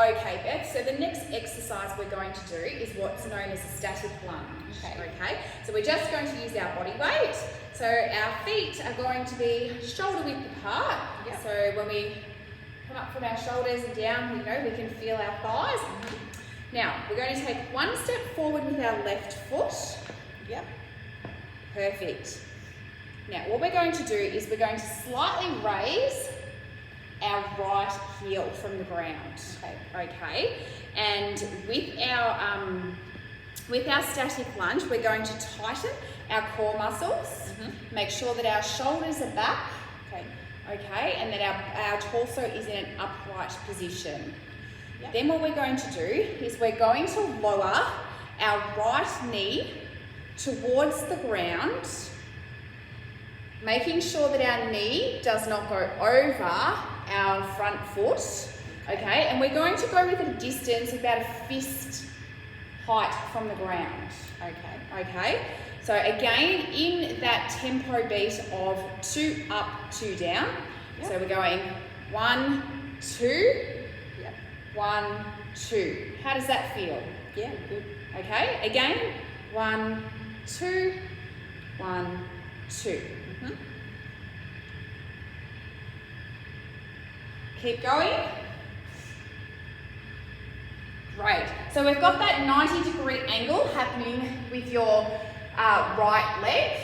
Okay, Beth, so the next exercise we're going to do is what's known as a static lunge. Okay. So we're just going to use our body weight. So our feet are going to be shoulder width apart. Yep. So when we come up from our shoulders and down, we can feel our thighs. Now, we're going to take one step forward with our left foot. Yep. Perfect. Now, what we're going to do is we're going to slightly raise our right heel from the ground. Okay. And with our static lunge, we're going to tighten our core muscles. Make sure that our shoulders are back. Okay, and that our torso is in an upright position. Yep. Then what we're going to do is we're going to lower our right knee towards the ground, making sure that our knee does not go over our front foot, okay? And we're going to go with a distance about a fist height from the ground, okay? So again, in that tempo beat of 2 up, 2 down. Yep. So we're going 1, 2, 1, 2. How does that feel? Yeah, good. Okay, again, 1, 2, 1, 2. Keep going. Great. So we've got that 90-degree angle happening with your right leg,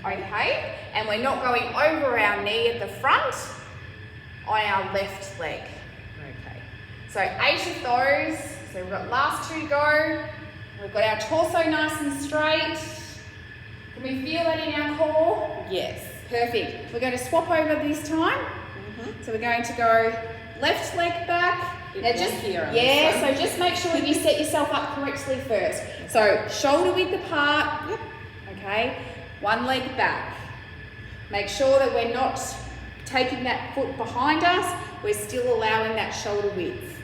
okay? And we're not going over our knee at the front on our left leg, okay? So 8 of those. So we've got last 2 to go. We've got our torso nice and straight. Can we feel that in our core? Yes. Perfect. We're going to swap over this time. So we're going to go left leg back. Now so just make sure you set yourself up correctly first. So shoulder width apart. Yep. Okay. One leg back. Make sure that we're not taking that foot behind us. We're still allowing that shoulder width.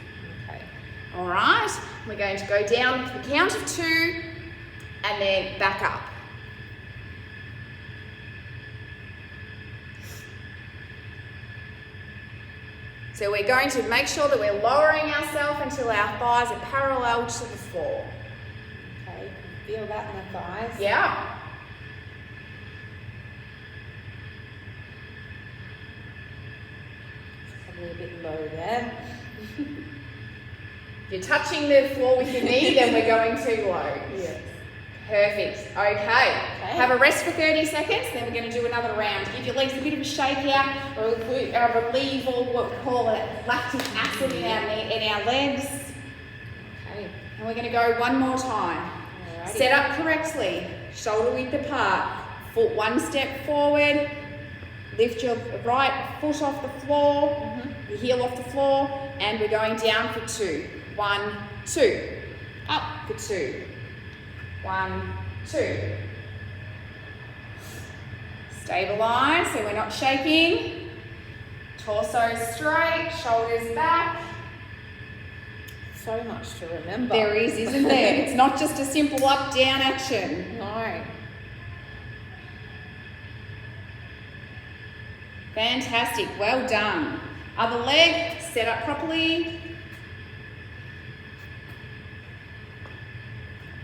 Okay. All right. We're going to go down to the count of 2 and then back up. So we're going to make sure that we're lowering ourselves until our thighs are parallel to the floor. Okay, feel that in the thighs? Yeah. Probably a bit low there. If you're touching the floor with your knee, then we're going too low. Yes. Perfect. Okay. Have a rest for 30 seconds, then we're going to do another round. Give your legs a bit of a shake out, or relieve all what we call lactic acid in our legs. Okay. And we're going to go one more time. Alrighty. Set up correctly, shoulder width apart, foot one step forward, lift your right foot off the floor, your heel off the floor, and we're going down for 2. 1, 2. Up for 2. 1, 2. Stabilize so we're not shaking. Torso straight, shoulders back. So much to remember. There is, isn't there? It's not just a simple up-down action. No. Fantastic, well done. Other leg, set up properly.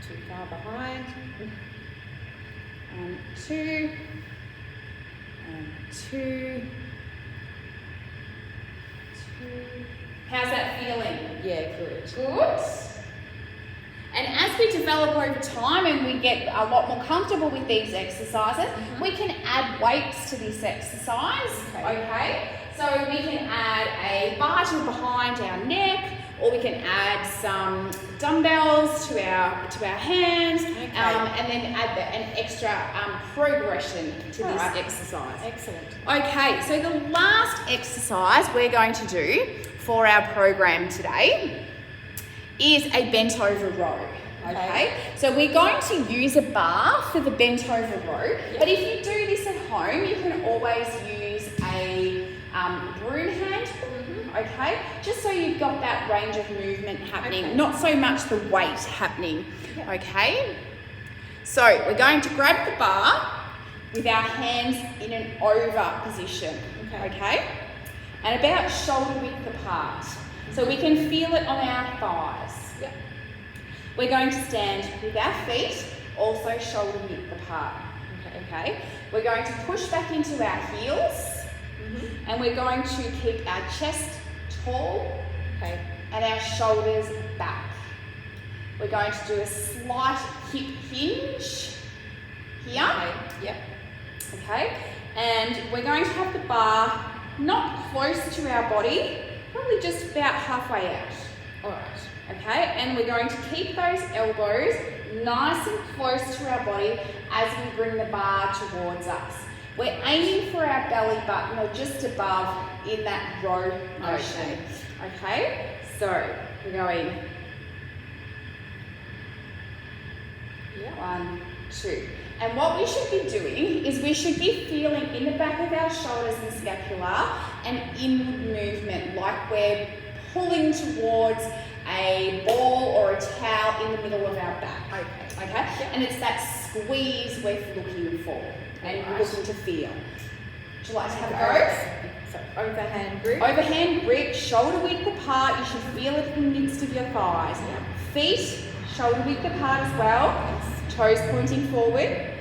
Too far behind. 1, 2. 1, 2. 2. How's that feeling? Yeah, good. Good. And as we develop over time and we get a lot more comfortable with these exercises, we can add weights to this exercise, okay? So we can add a bar to behind our neck, or we can add some dumbbells to our hands, and then add an extra progression to this exercise. Excellent. Okay, so the last exercise we're going to do for our program today is a bent over row. Okay, so we're going to use a bar for the bent over row, but if you do this at home, you can always use a broom handle, okay, just so you've got that range of movement happening, not so much the weight happening, okay. So we're going to grab the bar with our hands in an over position, okay, and about shoulder width apart. So we can feel it on our thighs. Yep. We're going to stand with our feet also shoulder width apart. Okay. We're going to push back into our heels, and we're going to keep our chest tall, Okay. and our shoulders back. We're going to do a slight hip hinge here. Okay. Yep. Okay, and we're going to have the bar not close to our body, probably just about halfway out. All right. Okay, and we're going to keep those elbows nice and close to our body as we bring the bar towards us. We're aiming for our belly button or just above in that row motion. Okay, so we're going Yep. 1, 2. And what we should be doing is we should be feeling in the back of our shoulders and scapula an inward movement, like we're pulling towards a ball or a towel in the middle of our back. Okay? Yep. And it's that squeeze we're looking for and Right. looking to feel. Would you like to have a go? So overhand grip. Overhand grip, shoulder width apart. You should feel it in the midst of your thighs. Yep. Feet, shoulder width apart as well. Toes pointing forward.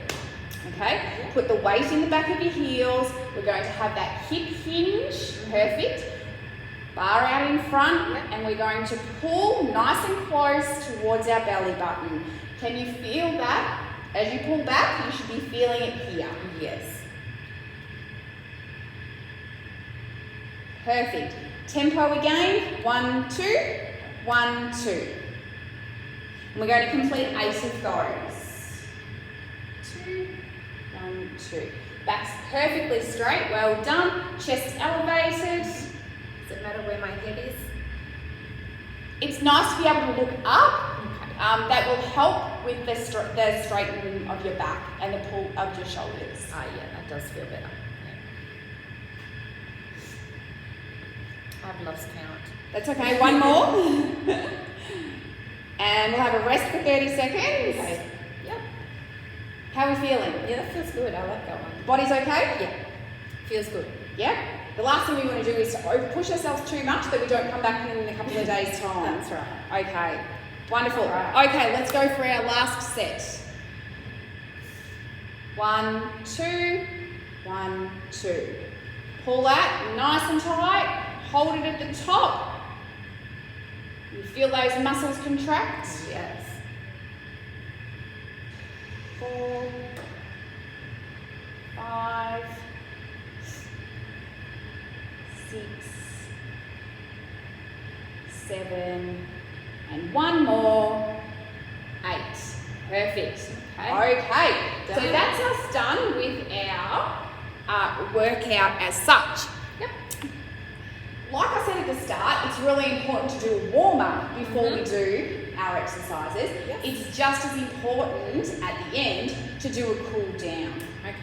Okay. Put the weight in the back of your heels. We're going to have that hip hinge. Perfect. Bar out in front, and we're going to pull nice and close towards our belly button. Can you feel that? As you pull back, you should be feeling it here. Yes. Perfect. Tempo again. 1, 2, 1, 2. And we're going to complete 8 of those. 2, 1, 2. Back's perfectly straight. Well done. Chest elevated. Does it matter where my head is? It's nice to be able to look up. Okay. That will help with the straightening of your back and the pull of your shoulders. Ah, yeah, that does feel better. Yeah. I've lost count. That's okay. One more. And we'll have a rest for 30 seconds. Okay. Yep. How are we feeling? Yeah, that feels good. I like that one. Body's okay? Yeah. Feels good. Yeah? The last thing we want to do is to push ourselves too much that we don't come back in a couple of days' time. That's right. Okay. Wonderful. Right. Okay, let's go for our last set. 1, 2, 1, 2. Pull that nice and tight. Hold it at the top. You feel those muscles contract. Yes. 4, 5, 6, 7, and one more. 8. Perfect. Okay. So Done. that's us done with our workout as such. Yep. Like I said at the start, it's really important to do a warm-up before we do our exercises. Yes. It's just as important at the end to do a cool down.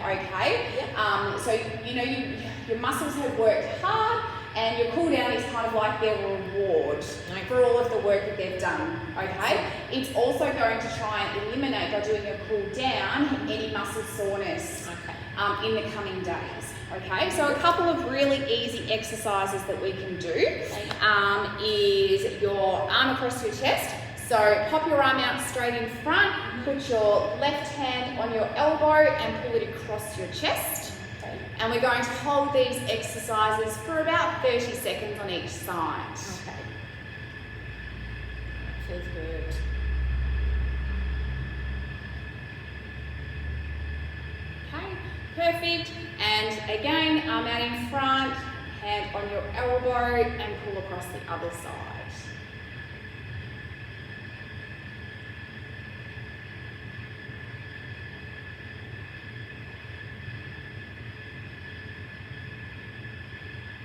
Okay? Yep. So, you know, your muscles have worked hard, and your cool down is kind of like their reward for all of the work that they've done. Okay? It's also going to try and eliminate, by doing a cool down, any muscle soreness in the coming days. Okay, so a couple of really easy exercises that we can do is your arm across your chest. So pop your arm out straight in front, put your left hand on your elbow and pull it across your chest. Okay. And we're going to hold these exercises for about 30 seconds on each side. Okay. Feels good. Okay, perfect. And again, arm out in front, hand on your elbow and pull across the other side.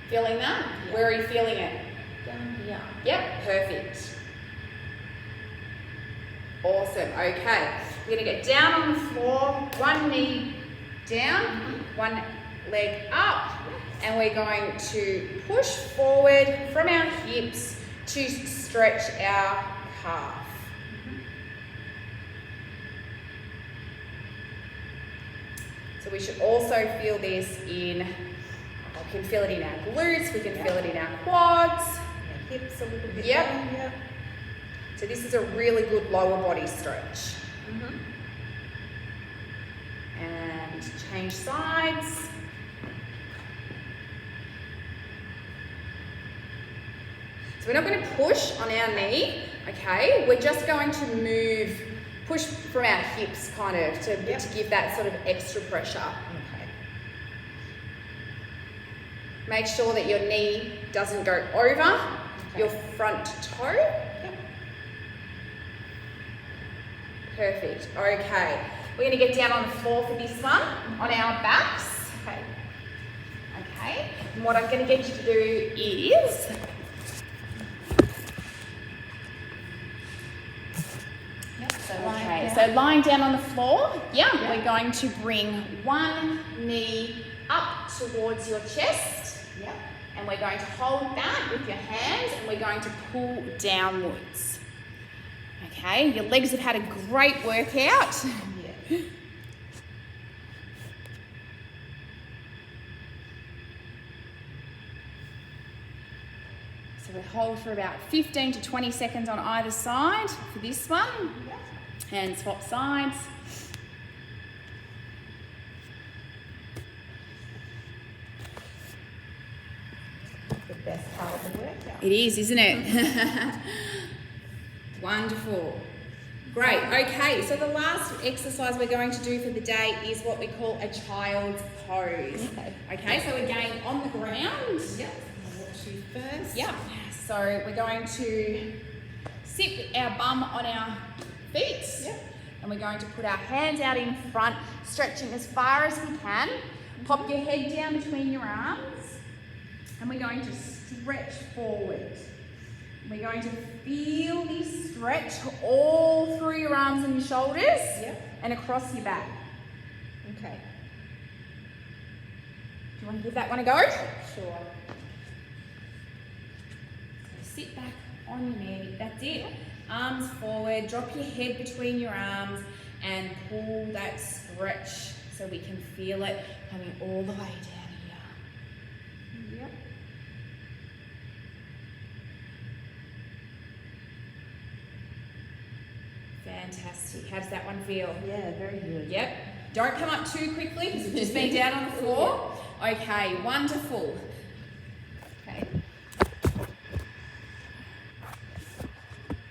Feeling that? Yeah. Where are you feeling it? Down here. Yep, perfect. Awesome, okay. We're gonna get down on the floor, one knee down, one leg up, and we're going to push forward from our hips to stretch our calf. So we should also feel this in, we can feel it in our glutes, we can feel it in our quads. hips a little bit. Yep. Down, yep. So this is a really good lower body stretch. Mm-hmm. And change sides. So we're not going to push on our knee, okay? We're just going to push from our hips kind of to give that sort of extra pressure. Okay. Make sure that your knee doesn't go over your front toe. Yep. Perfect. Okay. We're going to get down on the floor for this one, on our backs. Okay. Okay. And what I'm going to get you to do is Yep. so lying down on the floor, we're going to bring one knee up towards your chest. Yep. And we're going to hold that with your hands and we're going to pull downwards. Okay, your legs have had a great workout. Yeah. So we hold for about 15 to 20 seconds on either side for this one. Yep. And swap sides. The best part of the workout. It is, isn't it? Wonderful. Great. Okay, so the last exercise we're going to do for the day is what we call a child's pose. Okay, so again, on the ground. Yep. I'll watch you first. Yep. So we're going to sit with our bum on our feet. Yep. And we're going to put our hands out in front, stretching as far as we can. Pop your head down between your arms. And we're going to stretch forward. We're going to feel this stretch all through your arms and your shoulders and across your back. Okay. Do you want to give that one a go? Sure. So sit back on your knee. That's it. Arms forward. Drop your head between your arms and pull that stretch so we can feel it coming all the way down here. Yep. Fantastic. How does that one feel? Yeah, very good. Yep. Don't come up too quickly because you've just been down on the floor. Okay, wonderful. Okay.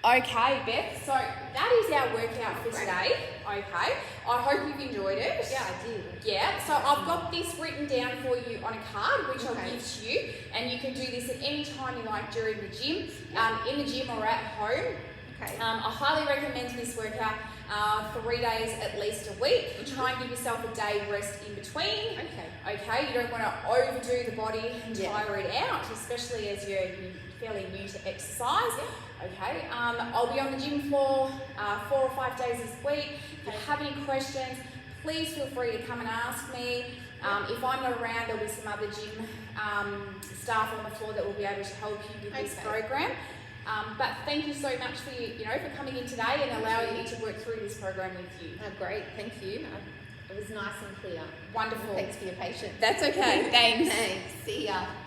Okay, Beth, so that is our workout for today. Okay. I hope you've enjoyed it. Yeah, I did. Yeah, so I've got this written down for you on a card, which I'll Okay. give to you, and you can do this at any time you like during the gym, in the gym or at home. Okay. I highly recommend this workout 3 days at least a week. You try and give yourself a day rest in between. Okay, you don't want to overdo the body and tire it out, especially as you're fairly new to exercise. Okay, I'll be on the gym floor 4 or 5 days this week. If you have any questions, please feel free to come and ask me. If I'm not around, there'll be some other gym staff on the floor that will be able to help you with this program. But thank you so much for for coming in today and allowing me to work through this program with you. Oh, great, thank you. It was nice and clear. Wonderful. Thanks for your patience. That's okay. Thanks. Thanks. See ya.